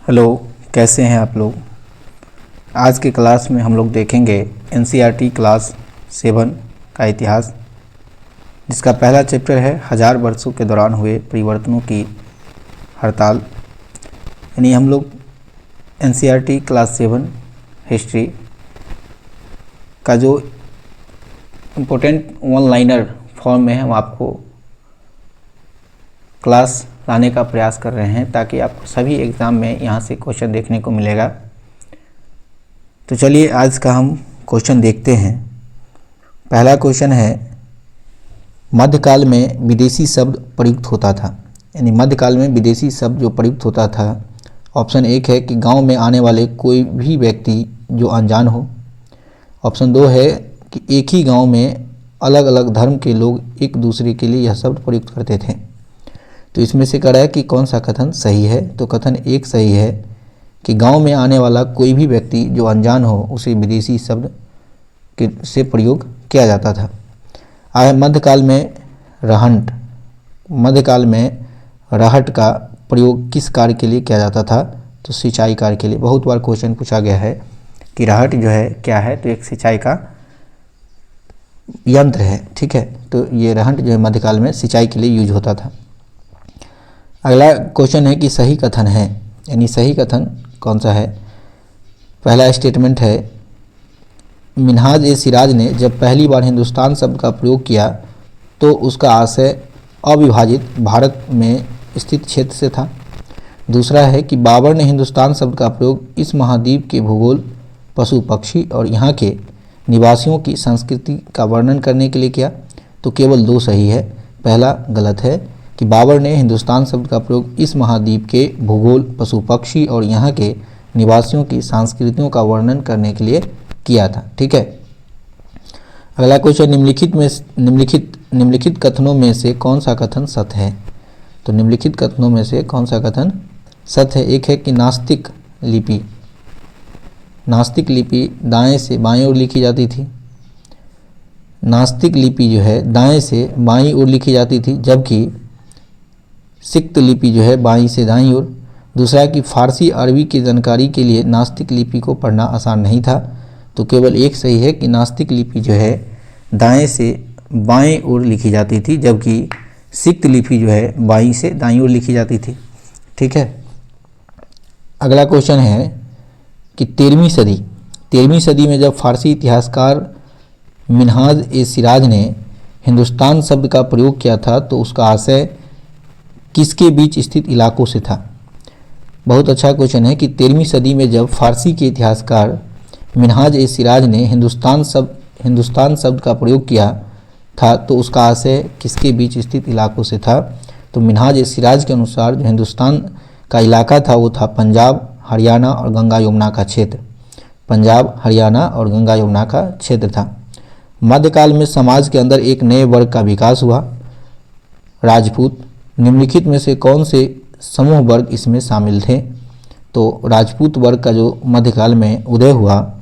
Hello, कैसे हैं आप लोग। आज के क्लास में हम लोग देखेंगे एनसीईआरटी क्लास 7 का इतिहास, जिसका पहला चैप्टर है 1000 वर्षों के दौरान हुए परिवर्तनों की हड़ताल। यानी हम लोग एनसीईआरटी क्लास 7 हिस्ट्री का जो इम्पोर्टेंट वन लाइनर फॉर्म में हम आपको क्लास लाने का प्रयास कर रहे हैं, ताकि आपको सभी एग्ज़ाम में यहाँ से क्वेश्चन देखने को मिलेगा। तो चलिए आज का हम क्वेश्चन देखते हैं। पहला क्वेश्चन है, मध्यकाल में विदेशी शब्द प्रयुक्त होता था। यानी मध्यकाल में विदेशी शब्द जो प्रयुक्त होता था, ऑप्शन 1 है कि गांव में आने वाले कोई भी व्यक्ति जो अनजान हो। ऑप्शन 2 है कि एक ही गांव में अलग अलग धर्म के लोग एक दूसरे के लिए यह शब्द प्रयुक्त करते थे। तो इसमें से कह रहा है कि कौन सा कथन सही है। तो कथन 1 सही है कि गांव में आने वाला कोई भी व्यक्ति जो अनजान हो उसे विदेशी शब्द के से प्रयोग किया जाता था। आगे मध्यकाल में रहंट, मध्यकाल में रहट का प्रयोग किस कार्य के लिए किया जाता था? तो सिंचाई कार्य के लिए। बहुत बार क्वेश्चन पूछा गया है कि रहट जो है क्या है, तो एक सिंचाई का यंत्र है। ठीक है, तो ये रहंट जो है मध्यकाल में सिंचाई के लिए यूज होता था। अगला क्वेश्चन है कि सही कथन है, यानी सही कथन कौन सा है। पहला स्टेटमेंट है, मिन्हाज ए सिराज ने जब पहली बार हिंदुस्तान शब्द का प्रयोग किया तो उसका आशय अविभाजित भारत में स्थित क्षेत्र से था। दूसरा है कि बाबर ने हिंदुस्तान शब्द का प्रयोग इस महाद्वीप के भूगोल, पशु पक्षी और यहाँ के निवासियों की संस्कृति का वर्णन करने के लिए किया। तो केवल 2 सही है। पहला गलत है कि बाबर ने हिंदुस्तान शब्द का प्रयोग इस महाद्वीप के भूगोल, पशु पक्षी और यहाँ के निवासियों की संस्कृतियों का वर्णन करने के लिए किया था। ठीक है, अगला क्वेश्चन, निम्नलिखित कथनों में से कौन सा कथन सत्य है? तो निम्नलिखित कथनों में से कौन सा कथन सत्य है? एक है कि नास्तिक लिपि दाएं से बाएं ओर लिखी जाती थी। नास्तिक लिपि जो है दाएं से बाईं ओर लिखी जाती थी, जबकि सिक्त लिपि जो है बाईं से दाईं ओर। दूसरा कि फारसी अरबी की जानकारी के लिए नास्तिक लिपि को पढ़ना आसान नहीं था। तो केवल 1 सही है कि नास्तिक लिपि जो है दाएं से बाएं ओर लिखी जाती थी, जबकि सिक्त लिपि जो है बाईं से दाईं ओर लिखी जाती थी। ठीक है, अगला क्वेश्चन है कि 13वीं सदी में जब फारसी इतिहासकार मिन्हाज ए सिराज ने हिंदुस्तान शब्द का प्रयोग किया था तो उसका आशय किसके बीच स्थित इलाकों से था? बहुत अच्छा क्वेश्चन है कि 13वीं सदी में जब फारसी के इतिहासकार मिन्हाज ए सिराज ने हिंदुस्तान शब्द का प्रयोग किया था तो उसका आशय किसके बीच स्थित इलाकों से था? तो मिन्हाज ए सिराज के अनुसार जो हिंदुस्तान का इलाका था वो था पंजाब, हरियाणा और गंगा यमुना का क्षेत्र। पंजाब, हरियाणा और गंगा यमुना का क्षेत्र था। मध्यकाल में समाज के अंदर एक नए वर्ग का विकास हुआ, राजपूत। निम्नलिखित में से कौन से समूह वर्ग इसमें शामिल थे? तो राजपूत वर्ग का जो मध्यकाल में उदय हुआ,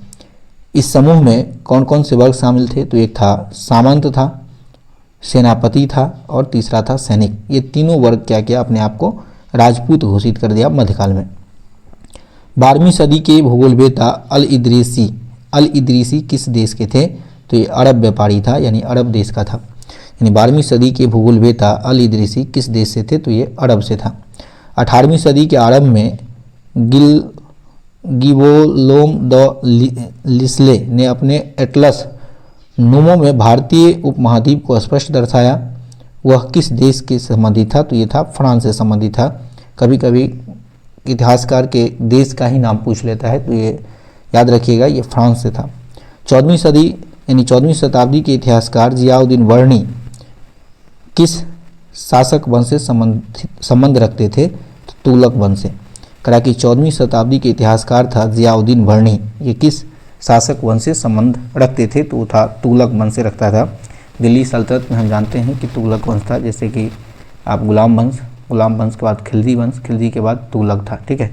इस समूह में कौन कौन से वर्ग शामिल थे? तो एक था सामंत था, सेनापति था और तीसरा था सैनिक। ये तीनों वर्ग क्या किया, अपने आप को राजपूत घोषित कर दिया मध्यकाल में। 12वीं सदी के भूगोलवेत्ता अल इदरीसी किस देश के थे? तो ये अरब व्यापारी था, यानी अरब देश का था। यानी 12वीं सदी के भूगोलवेत्ता अल इदरीसी किस देश से थे? तो ये अरब से था। 18वीं सदी के आरंभ में गिबोलोम द लिस्ले ने अपने एटलस नोमो में भारतीय उपमहाद्वीप को स्पष्ट दर्शाया। वह किस देश के संबंधित था? तो ये था फ्रांस से संबंधित था। कभी कभी इतिहासकार के देश का ही नाम पूछ लेता है, तो ये याद रखिएगा, ये फ्रांस से था। 14वीं सदी यानी 14वीं शताब्दी के इतिहासकार जियाउद्दीन वर्णी किस शासक वंश से संबंध रखते थे? तो तुगलक वंश से। करा कि 14वीं शताब्दी के इतिहासकार था जियाउद्दीन वर्णी, ये किस शासक वंश से संबंध रखते थे? तो वो था तुगलक वंश से रखता था। दिल्ली सल्तनत में हम जानते हैं कि तुगलक वंश था, जैसे कि आप गुलाम वंश के बाद खिलजी वंश, खिलजी के बाद तुगलक था। ठीक है,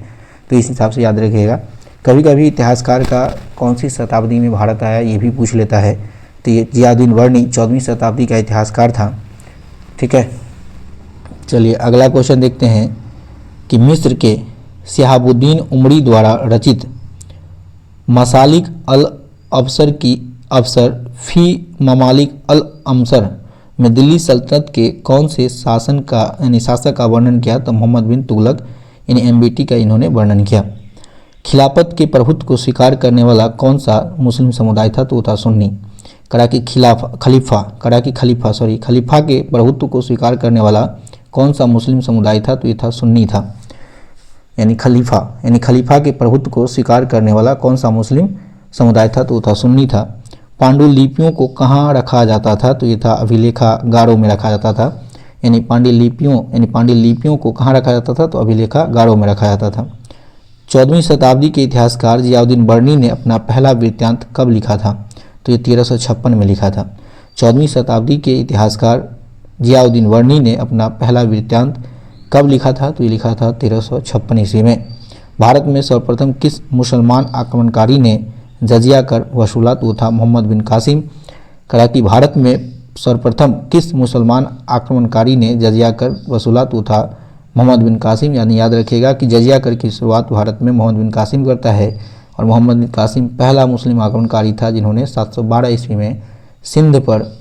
तो इस हिसाब से याद रखिएगा। कभी कभी इतिहासकार का कौन सी शताब्दी में भारत आया ये भी पूछ लेता है। तो ये जियाउद्दीन वर्णी 14वीं शताब्दी का इतिहासकार था। ठीक है, चलिए अगला क्वेश्चन देखते हैं कि मिस्र के शहाबुद्दीन उमरी द्वारा रचित मसालिक अल अफसर फी ममालिक अल अमसर में दिल्ली सल्तनत के कौन से शासन का यानी शासक का वर्णन किया? तो मोहम्मद बिन तुगलक यानी एमबीटी का इन्होंने वर्णन किया। खिलाफत के प्रभुत्व को स्वीकार करने वाला कौन सा मुस्लिम समुदाय था? तो वो था सुन्नी। खलीफा के प्रभुत्व को स्वीकार करने वाला कौन सा मुस्लिम समुदाय था? तो ये था सुन्नी था। यानी खलीफा के प्रभुत्व को स्वीकार करने वाला कौन सा मुस्लिम समुदाय था? तो वो था सुन्नी था। पांडुलिपियों को कहाँ रखा जाता था? तो ये था अभिलेखागारों में रखा जाता था। यानी पांडुलिपियों को कहाँ रखा जाता था? तो अभिलेखागारों में रखा जाता था। 14वीं शताब्दी के इतिहासकार जियाउद्दीन बर्नी ने अपना पहला वृत्तांत कब लिखा था? तो ये 1356 में लिखा था। 14वीं शताब्दी के इतिहासकार जियाउद्दीन बर्नी ने अपना पहला वृत्तांत कब लिखा था? तो ये लिखा था 1356 ईस्वी में। भारत में सर्वप्रथम किस मुसलमान आक्रमणकारी ने जजिया कर वसूला? तो था मोहम्मद बिन कासिम। कि भारत में सर्वप्रथम किस मुसलमान आक्रमणकारी ने जजिया कर वसूला? तो था मोहम्मद बिन कासिम। यानी याद रखिएगा कि जजिया कर की शुरुआत भारत में मोहम्मद बिन कासिम करता है और मोहम्मद बिन कासिम पहला मुस्लिम आक्रमणकारी था जिन्होंने 712 ईस्वी में सिंध पर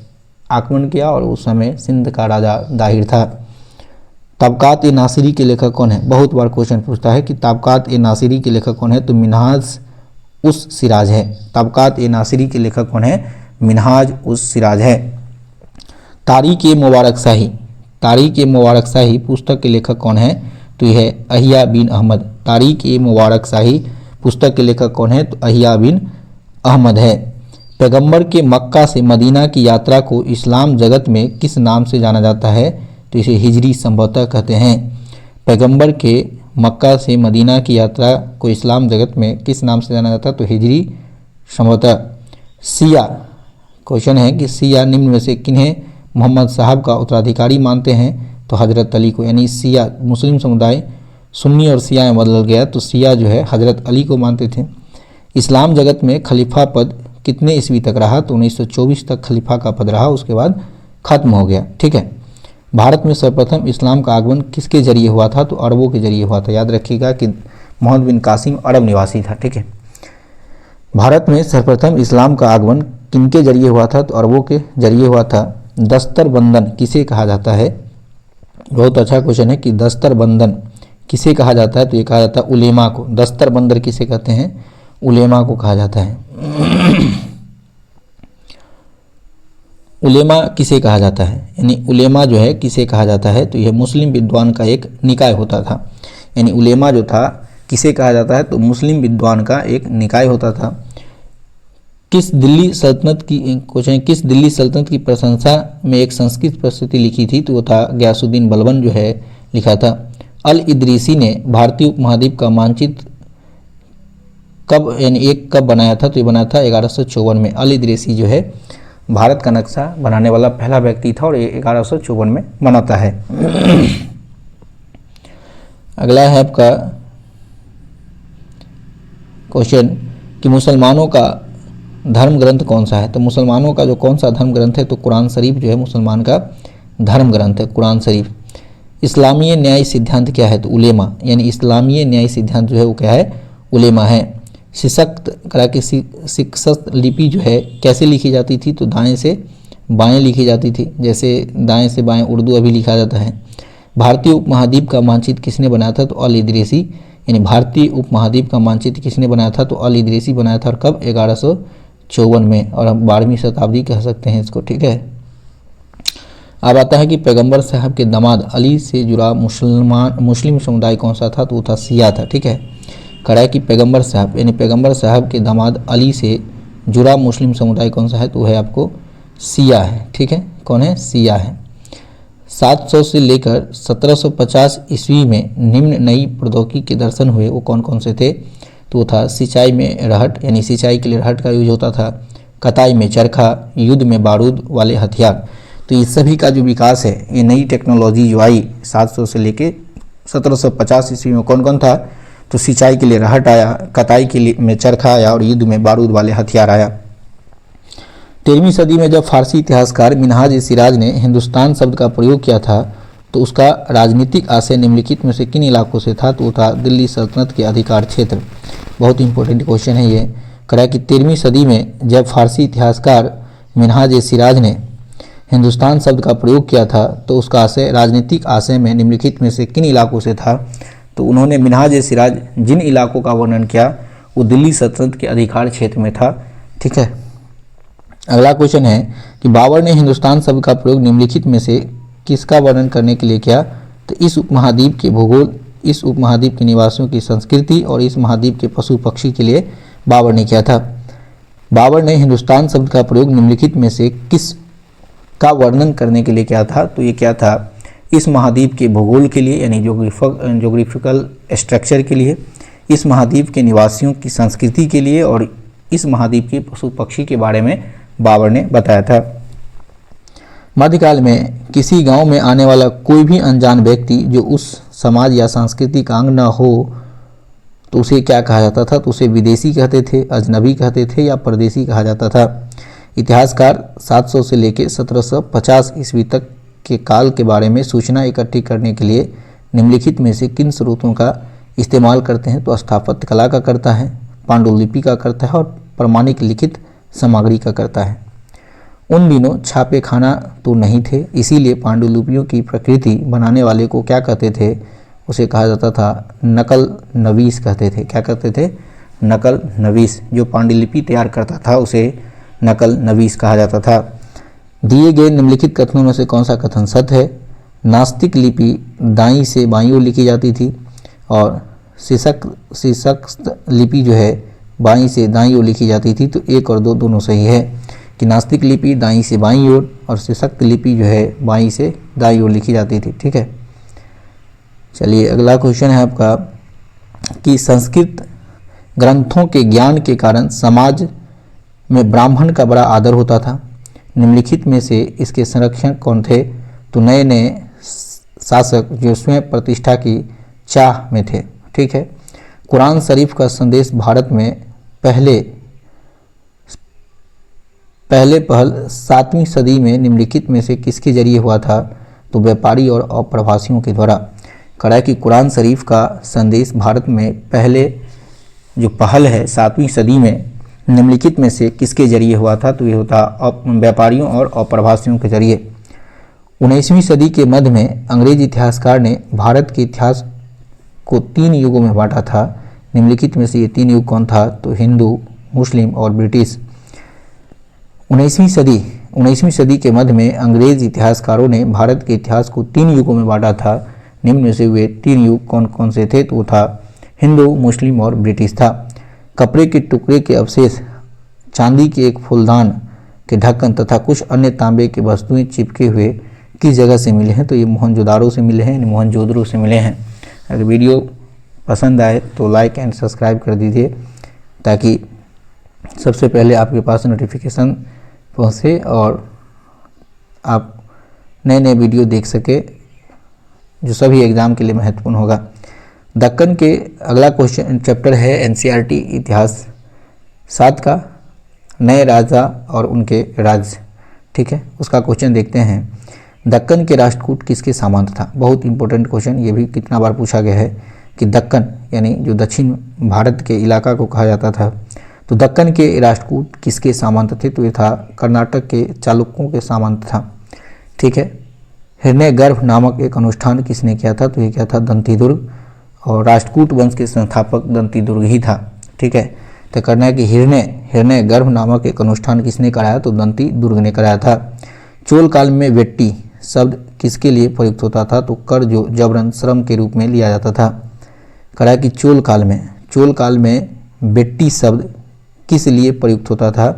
आक्रमण किया और उस समय सिंध का राजा दाहिर था। तबकात ए नासिरी के लेखक कौन है? बहुत बार क्वेश्चन पूछता है कि तबकात ए नासिरी के लेखक कौन है? तो मिनहाज उस सिराज है। तबकात ए नासिरी के लेखक कौन है? मिनहाज उस सिराज है। तारीख ए मुबारक शाही पुस्तक के लेखक कौन है? तो यह है अहिया बिन अहमद। तारीख ए मुबारक शाही पुस्तक के लेखक कौन है? तो अहिया बिन अहमद है। पैगंबर के मक्का से मदीना की यात्रा को इस्लाम जगत में किस नाम से जाना जाता है? तो इसे हिजरी संभवतः कहते हैं। पैगंबर के मक्का से मदीना की यात्रा को इस्लाम जगत में किस नाम से जाना जाता है? तो हिजरी संभवतः। सिया क्वेश्चन है कि सिया निम्न में से किन्हें मोहम्मद साहब का उत्तराधिकारी मानते हैं? तो हजरत अली को। यानी सिया मुस्लिम समुदाय सुन्नी और सिया में बदल गया तो सिया जो है हजरत अली को मानते थे। इस्लाम जगत में खलीफा पद कितने ईस्वी तक रहा? तो 1924 तक खलीफा का पद रहा, उसके बाद खत्म हो गया। ठीक है। भारत में सर्वप्रथम इस्लाम का आगमन किसके जरिए हुआ था? तो अरबों के जरिए हुआ था। याद रखिएगा कि मोहम्मद बिन कासिम अरब निवासी था। ठीक है। भारत में सर्वप्रथम इस्लाम का आगमन किनके जरिए हुआ था? तो अरबों के जरिए हुआ था। दस्तर बंधन किसे कहा जाता है? बहुत अच्छा क्वेश्चन है कि दस्तर बंधन किसे कहा जाता है? तो ये कहा जाता है उलेमा को। दस्तर बंदर किसे कहते हैं? उलेमा को कहा जाता है। उलेमा किसे कहा जाता है? यानी उलेमा जो है किसे कहा जाता है? तो यह मुस्लिम विद्वान का एक निकाय होता था। यानी उलेमा जो था किसे कहा जाता है? तो मुस्लिम विद्वान का एक निकाय होता था। किस दिल्ली सल्तनत की प्रशंसा में एक संस्कृत प्रस्तुति लिखी थी? तो वो था गयासुद्दीन बलबन जो है लिखा था। अल इदरीसी ने भारतीय उपमहाद्वीप का मानचित्र कब बनाया था? तो ये बनाया था 1154 में। अल इदरीसी जो है भारत का नक्शा बनाने वाला पहला व्यक्ति था और ये 1154 में बनाता है। अगला है आपका क्वेश्चन कि मुसलमानों का धर्म ग्रंथ कौन सा है? तो मुसलमानों का जो कौन सा धर्म ग्रंथ है? तो कुरान शरीफ जो है मुसलमान का धर्म ग्रंथ है, कुरान शरीफ। इस्लामीय न्याय सिद्धांत क्या है? तो उलेमा। यानी इस्लामीय न्याय सिद्धांत जो है वो क्या है? उलेमा है। शिक्षत लिपि जो है कैसे लिखी जाती थी? तो दाएं से बाएं लिखी जाती थी, जैसे दाएं से बाएं उर्दू अभी लिखा जाता है। भारतीय उपमहाद्वीप का मानचित्र किसने बनाया था? तो अल इदरीसी। यानी भारतीय उपमहाद्वीप का मानचित्र किसने बनाया था? तो अल इदरीसी बनाया था। और कब? 1154 में। और हम 12वीं शताब्दी कह सकते हैं इसको। ठीक है। अब आता है कि पैगंबर साहब के दामाद अली से जुड़ा मुस्लिम समुदाय कौन सा था? तो वो था सिया था। ठीक है। करा कि पैगंबर साहब यानी पैगंबर साहब के दामाद अली से जुड़ा मुस्लिम समुदाय कौन सा है? तो है आपको सिया है। ठीक है। कौन है? सिया है। 700 से लेकर 1750 ईस्वी में निम्न नई प्रौद्योगिकी के दर्शन हुए, वो कौन कौन से थे? तो वो था सिंचाई में रहट, यानी सिंचाई के लिए रहट का यूज होता था। कताई में चरखा, युद्ध में बारूद वाले हथियार। तो ये सभी का जो विकास है, ये नई टेक्नोलॉजी जो आई 700 से लेके 1750 ईस्वी में कौन कौन था? तो सिंचाई के लिए रहट आया, कताई के लिए में चरखा आया और युद्ध में बारूद वाले हथियार आया। 13वीं सदी में जब फारसी इतिहासकार मिनहाज सिराज ने हिंदुस्तान शब्द का प्रयोग किया था तो उसका राजनीतिक आशय निम्नलिखित में से किन इलाकों से था, तो वो था दिल्ली सल्तनत के अधिकार क्षेत्र। बहुत इंपॉर्टेंट क्वेश्चन है ये। करा कि 13वीं सदी में जब फारसी इतिहासकार मिन्हाज-ए-सिराज ने हिंदुस्तान शब्द का प्रयोग किया था तो उसका आशय राजनीतिक आशय में निम्नलिखित में से किन इलाकों से था, तो उन्होंने मिन्हाज-ए-सिराज जिन इलाकों का वर्णन किया वो दिल्ली सल्तनत के अधिकार क्षेत्र में था। ठीक है। अगला क्वेश्चन है कि बाबर ने हिंदुस्तान शब्द का प्रयोग निम्नलिखित में से किसका वर्णन करने के लिए किया, तो इस उपमहाद्वीप के भूगोल, इस उपमहाद्वीप के निवासियों की संस्कृति और इस महाद्वीप के पशु पक्षी के लिए बाबर ने किया था। बाबर ने हिंदुस्तान शब्द का प्रयोग निम्नलिखित में से किस का वर्णन करने के लिए किया था, तो ये क्या था, इस महाद्वीप के भूगोल के लिए यानी जोग्राफिकल स्ट्रक्चर के लिए, इस महाद्वीप के निवासियों की संस्कृति के लिए और इस महाद्वीप के पशु पक्षी के बारे में बाबर ने बताया था। मध्यकाल में किसी गांव में आने वाला कोई भी अनजान व्यक्ति जो उस समाज या सांस्कृतिक अंग न हो तो उसे क्या कहा जाता था, तो उसे विदेशी कहते थे, अजनबी कहते थे या परदेशी कहा जाता था। इतिहासकार 700 से लेकर 1750 ईस्वी तक के काल के बारे में सूचना इकट्ठी करने के लिए निम्नलिखित में से किन स्रोतों का इस्तेमाल करते हैं, तो स्थापत्य कला का करता है, पांडुलिपि का करता है और प्रमाणिक लिखित सामग्री का करता है। उन दिनों छापे खाना तो नहीं थे, इसीलिए पांडुलिपियों की प्रकृति बनाने वाले को क्या कहते थे, उसे कहा जाता था नकल नवीस कहते थे। क्या कहते थे, नकल नवीस। जो पांडुलिपि तैयार करता था उसे नकल नवीस कहा जाता था। दिए गए निम्नलिखित कथनों में से कौन सा कथन सत्य है, नास्तिक लिपि दाईं से बाईं ओर लिखी जाती थी और शीर्षस्थ लिपि जो है बाईं से दाईं ओर लिखी जाती थी, तो 1 और 2 दोनों सही है कि नास्तिक लिपि दाईं से बाईं ओर और शीर्षस्थ लिपि जो है बाईं से दाईं ओर लिखी जाती थी। ठीक है। चलिए अगला क्वेश्चन है आपका कि संस्कृत ग्रंथों के ज्ञान के कारण समाज में ब्राह्मण का बड़ा आदर होता था। निम्नलिखित में से इसके संरक्षक कौन थे, तो नए नए शासक जो स्वयं प्रतिष्ठा की चाह में थे। ठीक है। कुरान शरीफ का संदेश भारत में पहल 7वीं सदी में निम्नलिखित में से किसके जरिए हुआ था, तो व्यापारी और अप्रवासियों के द्वारा। करा कि कुरान शरीफ का संदेश भारत में पहले जो पहल है 7वीं सदी में निम्नलिखित में से किसके जरिए हुआ था, तो ये होता व्यापारियों और अप्रवासियों के जरिए। 19वीं सदी के मध्य में अंग्रेज इतिहासकार ने भारत के इतिहास को 3 युगों में बांटा था। निम्नलिखित में से ये 3 युग कौन था, तो हिंदू, मुस्लिम और ब्रिटिश। 19वीं सदी के मध्य में अंग्रेज इतिहासकारों ने भारत के इतिहास को 3 युगों में बांटा था। निम्न में से वे 3 युग कौन कौन से थे, तो वो था हिंदू, मुस्लिम और ब्रिटिश था। कपड़े के टुकड़े के अवशेष, चांदी के एक फूलदान के ढक्कन तथा कुछ अन्य तांबे की वस्तुएं चिपके हुए किस जगह से मिले हैं, तो ये मोहनजोदारो से मिले हैं, मोहनजोदड़ो से मिले हैं। अगर वीडियो पसंद आए तो लाइक एंड सब्सक्राइब कर दीजिए ताकि सबसे पहले आपके पास नोटिफिकेशन पहुँचे और आप नए नए वीडियो देख सके जो सभी एग्ज़ाम के लिए महत्वपूर्ण होगा। दक्कन के अगला क्वेश्चन चैप्टर है एनसीईआरटी इतिहास 7 का नए राजा और उनके राज्य। ठीक है, उसका क्वेश्चन देखते हैं। दक्कन के राष्ट्रकूट किसके सामंत था। बहुत इंपॉर्टेंट क्वेश्चन, ये भी कितना बार पूछा गया है कि दक्कन यानी जो दक्षिण भारत के इलाका को कहा जाता था, तो दक्कन के राष्ट्रकूट किसके सामंत थे, तो ये था कर्नाटक के चालुक्यों के सामंत था। ठीक है। हिरण्यगर्भ नामक एक अनुष्ठान किसने किया था, तो ये क्या था, दंतीदुर्ग, और राष्ट्रकूट वंश के संस्थापक दंतीदुर्ग ही था। ठीक है। तो करना है कि हिरण्यगर्भ नामक एक अनुष्ठान किसने कराया, तो दंतीदुर्ग ने कराया था। चोल काल में वेट्टी शब्द किसके लिए प्रयुक्त होता था, तो कर जो जबरन श्रम के रूप में लिया जाता था। करा कि चोल काल में बेट्टी शब्द किस लिए प्रयुक्त होता था,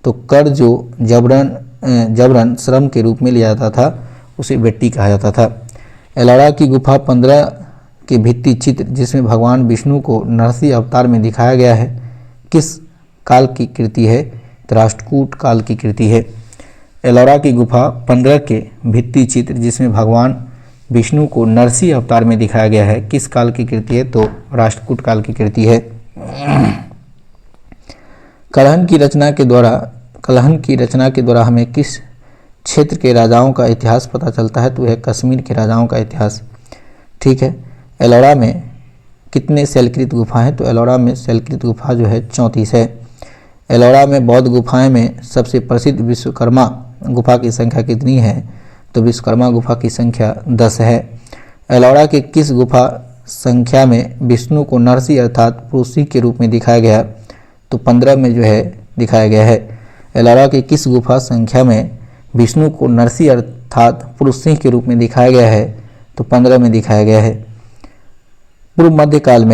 तो कर जो जबरन श्रम के रूप में लिया जाता था उसे बेट्टी कहा जाता था। एलोरा की गुफा 15 के भित्ति चित्र जिसमें भगवान विष्णु को नरसिंह अवतार में दिखाया गया है किस काल की कृति है, तो राष्ट्रकूट काल की कृति है। एलोरा की गुफा 15 के भित्ति चित्र जिसमें भगवान विष्णु को नरसिंह अवतार में दिखाया गया है किस काल की कृति है, तो राष्ट्रकूट काल की कृति है। कलहन की रचना के द्वारा हमें किस क्षेत्र के राजाओं का इतिहास पता चलता है तो यह कश्मीर के राजाओं का इतिहास। ठीक है। एलोरा में कितने शैलकृत गुफा हैं? तो एलोरा में शैलकृत गुफा जो है 34 है। एलोरा में बौद्ध गुफाएं में सबसे प्रसिद्ध विश्वकर्मा गुफा की संख्या कितनी है? तो विश्वकर्मा गुफा की संख्या 10 है। एलोरा के किस गुफा संख्या में विष्णु को नरसिंह अर्थात पुरुष सिंह के रूप में दिखाया गया? तो 15 में जो है दिखाया गया है। एलोरा के किस गुफा संख्या में विष्णु को नरसिंह अर्थात पुरुष सिंह के रूप में दिखाया गया है? तो 15 में दिखाया गया है। पूर्व मध्यकाल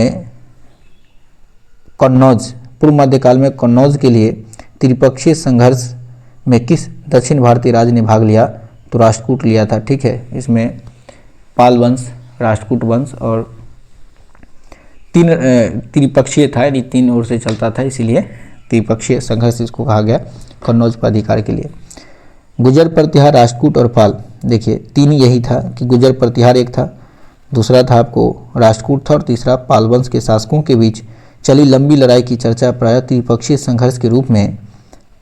में कन्नौज के लिए त्रिपक्षीय संघर्ष में किस दक्षिण भारतीय राज्य ने भाग लिया? तो राष्ट्रकूट लिया था। ठीक है। इसमें पाल वंश, राष्ट्रकूट वंश और त्रिपक्षीय था, यानी 3 ओर से चलता था, इसीलिए त्रिपक्षीय संघर्ष इसको कहा गया कन्नौज पर अधिकार के लिए। गुजर प्रतिहार, राष्ट्रकूट और पाल, देखिए 3 यही था कि गुजर प्रतिहार एक था, दूसरा था आपको राष्ट्रकूट था और तीसरा पाल वंश के शासकों के बीच चली लंबी लड़ाई की चर्चा प्रायः त्रिपक्षीय संघर्ष के रूप में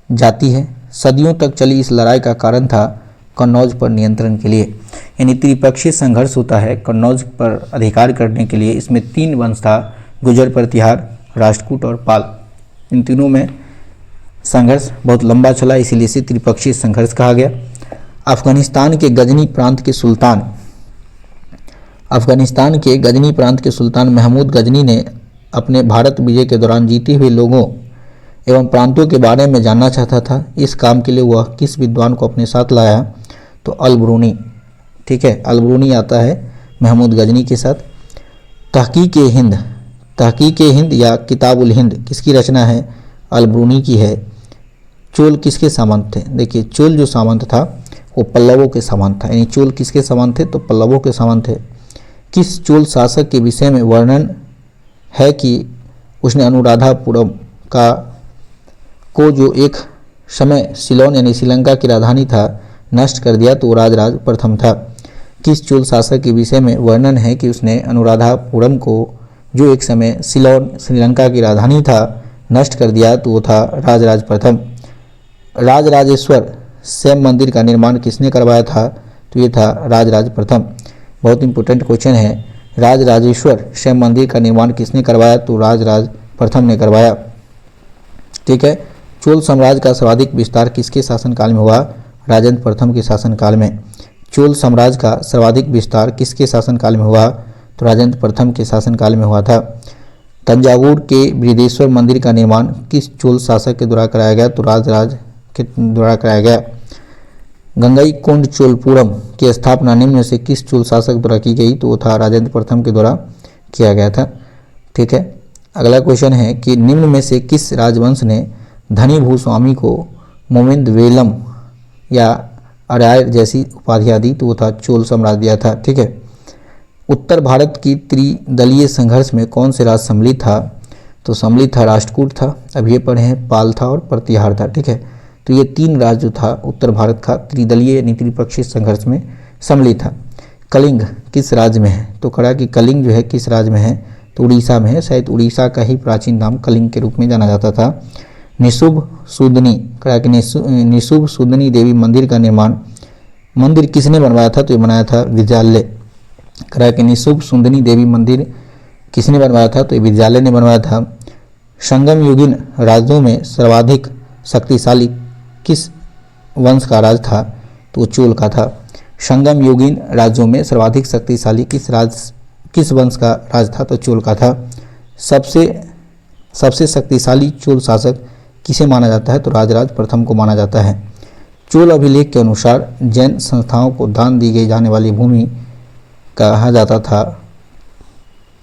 जाती है। सदियों तक चली इस लड़ाई का कारण था कन्नौज पर नियंत्रण के लिए, यानी त्रिपक्षीय संघर्ष होता है कन्नौज पर अधिकार करने के लिए। इसमें 3 वंश था, गुजर प्रतिहार, राष्ट्रकूट और पाल। इन तीनों में संघर्ष बहुत लंबा चला, इसीलिए इसे त्रिपक्षीय संघर्ष कहा गया। अफगानिस्तान के गजनी प्रांत के सुल्तान महमूद गजनी ने अपने भारत विजय के दौरान जीते हुए लोगों एवं प्रांतों के बारे में जानना चाहता था। इस काम के लिए वह किस विद्वान को अपने साथ लाया? तो अलबरूनी। ठीक है, अलबरूनी आता है महमूद गजनी के साथ। तहकीक हिंद या किताबुल हिंद किसकी रचना है? अलबरूनी की है। चोल किसके सामंत थे? देखिए चोल जो सामंत था वो पल्लवों के सामंत था, यानी चोल किसके सामंत थे? तो पल्लवों के सामंत थे। किस चोल शासक के विषय में वर्णन है कि उसने अनुराधापुरम को जो एक समय सिलोन यानी श्रीलंका की राजधानी था नष्ट कर दिया? तो वो राजराज प्रथम था। किस चोल शासक के विषय में वर्णन है कि उसने अनुराधापुरम को जो एक समय सिलोन श्रीलंका की राजधानी था नष्ट कर दिया? तो वो था राजराज प्रथम। राजराजेश्वर शैव मंदिर का निर्माण किसने करवाया था? तो ये था राजराज प्रथम। बहुत इंपॉर्टेंट क्वेश्चन है, राजराजेश्वर शैव मंदिर का निर्माण किसने करवाया? तो राजराज प्रथम ने करवाया। ठीक है। चोल साम्राज्य का सर्वाधिक विस्तार किसके शासनकाल में हुआ? राजेंद्र प्रथम के शासनकाल में। चोल साम्राज्य का सर्वाधिक विस्तार किसके शासनकाल में हुआ? तो राजेंद्र प्रथम के शासनकाल में हुआ था। तंजावुर के बृहदेश्वर मंदिर का निर्माण किस चोल शासक के द्वारा कराया गया? तो राजराज के द्वारा कराया गया। गंगई कोंड चोलपुरम की स्थापना निम्न में से किस चोल शासक द्वारा की गई? तो वो था राजेंद्र प्रथम के द्वारा किया गया था। ठीक है। अगला क्वेश्चन है कि निम्न में से किस राजवंश ने धनी भूस्वामी को मोमिंदवेलम या अरायर जैसी उपाधियां दी? तो वो था चोल साम्राज्य दिया था। ठीक है। उत्तर भारत की त्रिदलीय संघर्ष में कौन से राज्य सम्मिलित था? तो सम्मिलित था राष्ट्रकूट था, अब ये पढ़े हैं पाल था और प्रतिहार था। ठीक है। तो ये 3 राज्य जो था उत्तर भारत का त्रिदलीय यानी त्रिपक्षीय संघर्ष में सम्मिलित था। कलिंग किस राज्य में है? तो कहा कि कलिंग जो है किस राज्य में है? तो उड़ीसा में है। शायद उड़ीसा का ही प्राचीन नाम कलिंग के रूप में जाना जाता था। निशुभ सूदनी, कहा कि निशुभ सूदनी देवी मंदिर का मंदिर किसने बनवाया था? तो ये बनाया था विद्यालय। कहा कि निशुभ सूदनी देवी मंदिर किसने बनवाया था? तो ये विद्यालय ने बनवाया था। संगम युगीन राज्यों में सर्वाधिक शक्तिशाली किस वंश का राज था? तो चोल का था। संगम युगीन राज्यों में सर्वाधिक शक्तिशाली किस वंश का राज था? तो चोल का था। सबसे शक्तिशाली चोल शासक किसे माना जाता है? तो राजराज प्रथम को माना जाता है। चोल अभिलेख के अनुसार जैन संस्थाओं को दान दी गई जाने वाली भूमि कहा जाता था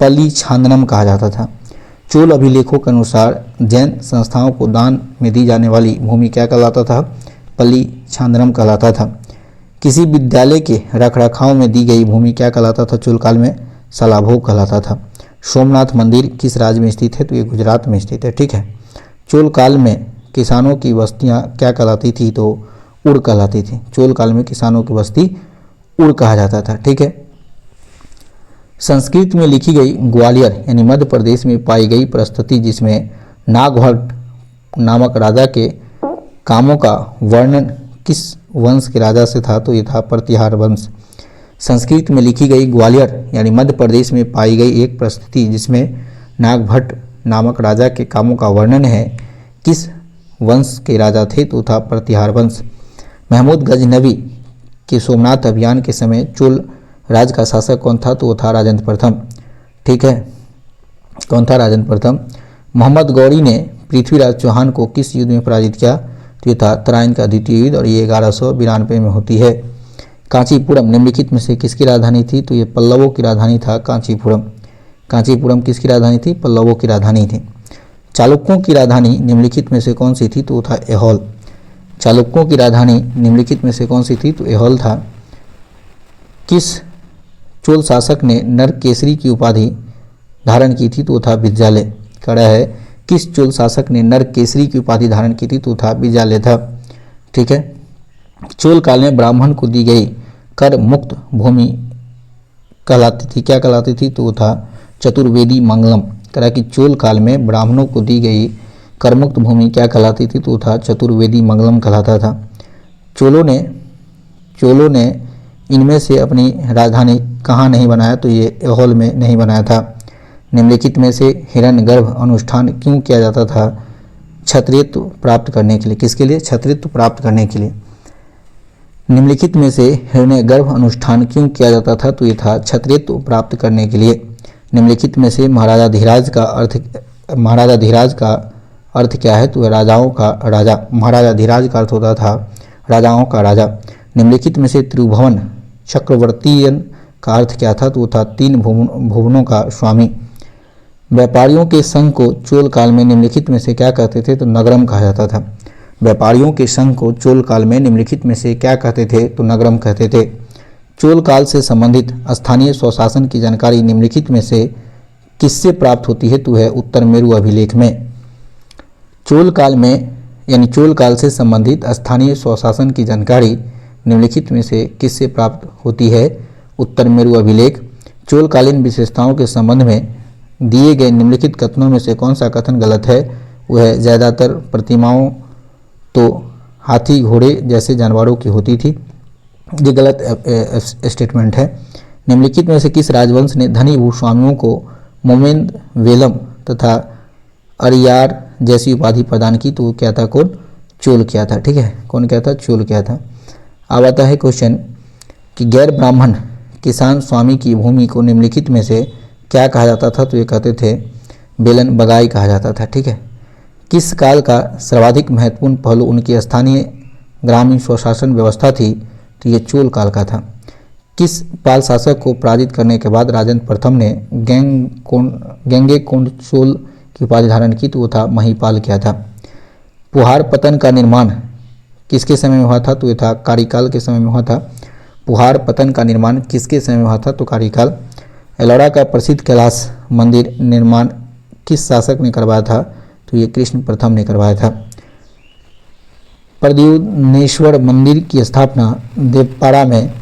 पल्ली छांदनम कहा जाता था। चोल अभिलेखों के अनुसार जैन संस्थाओं को दान में दी जाने वाली भूमि क्या कहलाता था? पल्ली छांदनम कहलाता था। किसी विद्यालय के रखरखाव में दी गई भूमि क्या कहलाता था? चोल काल में सलाभोग कहलाता था। सोमनाथ मंदिर किस राज्य में स्थित है? तो ये गुजरात में स्थित है। ठीक है। चोल काल में किसानों की बस्तियां क्या कहलाती थी? तो उड़ कहलाती थी। चोल काल में किसानों की बस्ती उड़ कहा जाता था। ठीक है। संस्कृत में लिखी गई ग्वालियर यानी मध्य प्रदेश में पाई गई प्रस्तुति जिसमें नागभट्ट नामक राजा के कामों का वर्णन किस वंश के राजा से था तो ये था प्रतिहार वंश। संस्कृत में लिखी गई ग्वालियर यानी मध्य प्रदेश में पाई गई एक प्रस्तुति जिसमें नागभट्ट नामक राजा के कामों का वर्णन है, किस वंश के राजा थे तो था प्रतिहार वंश। महमूद गजनवी के सोमनाथ अभियान के समय चोल राज का शासक कौन था तो वो था राजेंद्र प्रथम। ठीक है, कौन था? राजेंद्र प्रथम। मोहम्मद गौरी ने पृथ्वीराज चौहान को किस युद्ध में पराजित किया तो ये था तराइन का द्वितीय युद्ध और ये 1192 में होती है। कांचीपुरम निम्नलिखित में से किसकी राजधानी थी तो ये पल्लवों की राजधानी था कांचीपुरम। कांचीपुरम किसकी राजधानी थी? पल्लवों की राजधानी थी। चालुक्यों की राजधानी निम्नलिखित में से कौन सी थी तो वो था ऐहोल। चालुक्यों की राजधानी निम्नलिखित में से कौन सी थी तो ऐहोल था। किस चोल शासक ने नरकेसरी की उपाधि धारण की थी तो वो था विद्यालय। कड़ा है, किस चोल शासक ने नरकेसरी की उपाधि धारण की थी तो था विद्यालय था। ठीक है, चोल काल में ब्राह्मण को दी गई कर मुक्त भूमि कहलाती थी, क्या कहलाती थी तो वो था चतुर्वेदी मंगलम। करा कि चोल काल में ब्राह्मणों को दी गई करमुक्त भूमि क्या कहलाती थी तो था चतुर्वेदी मंगलम कहलाता था। चोलों ने इनमें से अपनी राजधानी कहाँ नहीं बनाया तो ये ऐहोल में नहीं बनाया था। निम्नलिखित में से हिरण्यगर्भ अनुष्ठान क्यों किया जाता था? क्षत्रियत्व प्राप्त करने के लिए। किसके लिए? क्षत्रियत्व प्राप्त करने के लिए। निम्नलिखित में से हिरण्यगर्भ अनुष्ठान क्यों किया जाता था तो ये था क्षत्रियत्व प्राप्त करने के लिए। निम्नलिखित में से महाराजा धीराज का अर्थ क्या है तो राजाओं का राजा। महाराजा धीराज का अर्थ होता था राजाओं का राजा। निम्नलिखित में से त्रिभुवन चक्रवर्तीयन का अर्थ क्या था तो वो था 3 भुवनों का स्वामी। व्यापारियों के संघ को चोल काल में निम्नलिखित में से क्या कहते थे तो नगरम कहा जाता था। व्यापारियों के संघ को चोल काल में निम्नलिखित में से क्या कहते थे तो नगरम कहते थे। चोल काल से संबंधित स्थानीय स्वशासन की जानकारी निम्नलिखित में से किससे प्राप्त होती है तो है उत्तर मेरु अभिलेख में। चोल काल से संबंधित स्थानीय स्वशासन की जानकारी निम्नलिखित में से किससे प्राप्त होती है? उत्तर मेरु अभिलेख। चोलकालीन विशेषताओं के संबंध में दिए गए निम्नलिखित कथनों में से कौन सा कथन गलत है? वह है ज़्यादातर प्रतिमाओं तो हाथी घोड़े जैसे जानवरों की होती थी। ये गलत स्टेटमेंट है। निम्नलिखित में से किस राजवंश ने धनी भूस्वामियों को मोमेंद वेलम तथा अरियार जैसी उपाधि प्रदान की तो वो क्या था? कौन? चोल किया था। ठीक है, कौन क्या था? चोल किया था। अब आता है क्वेश्चन कि गैर ब्राह्मण किसान स्वामी की भूमि को निम्नलिखित में से क्या कहा जाता था तो ये कहते थे बेलन बगाई कहा जाता था। ठीक है, किस काल का सर्वाधिक महत्वपूर्ण पहलू उनकी स्थानीय ग्रामीण स्वशासन व्यवस्था थी तो ये चोल काल का था। किस पाल शासक को पराजित करने के बाद राजेंद्र प्रथम ने गेंगे कोंड चोल की उपाधि धारण की तो वो था महीपाल किया था। पुहार पतन का निर्माण किसके समय में हुआ था तो ये था कार्यकाल के समय में हुआ था। पुहार पतन का निर्माण किसके समय में हुआ था तो कार्यकाल। एलोरा का प्रसिद्ध कैलाश मंदिर निर्माण किस शासक ने करवाया था तो ये कृष्ण प्रथम ने करवाया था। प्रद्युम्नेश्वर मंदिर की स्थापना देवपाड़ा में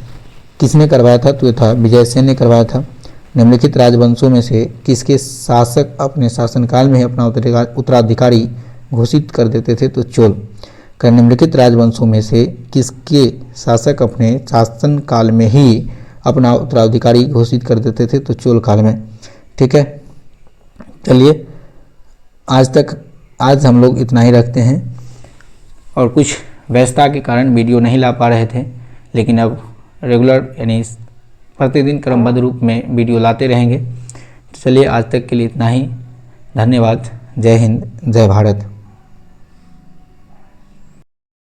किसने करवाया था तो ये था विजयसेन ने करवाया था। निम्नलिखित राजवंशों में से किसके शासक अपने शासनकाल में ही अपना उत्तराधिकारी घोषित कर देते थे तो चोल। निम्नलिखित राजवंशों में से किसके शासक अपने शासनकाल में ही अपना उत्तराधिकारी घोषित कर देते थे तो चोल काल में। ठीक है, चलिए आज हम लोग इतना ही रखते हैं और कुछ व्यस्तता के कारण वीडियो नहीं ला पा रहे थे, लेकिन अब रेगुलर यानी प्रतिदिन क्रमबद्ध रूप में वीडियो लाते रहेंगे। तो चलिए आज तक के लिए इतना ही। धन्यवाद। जय हिंद, जय भारत।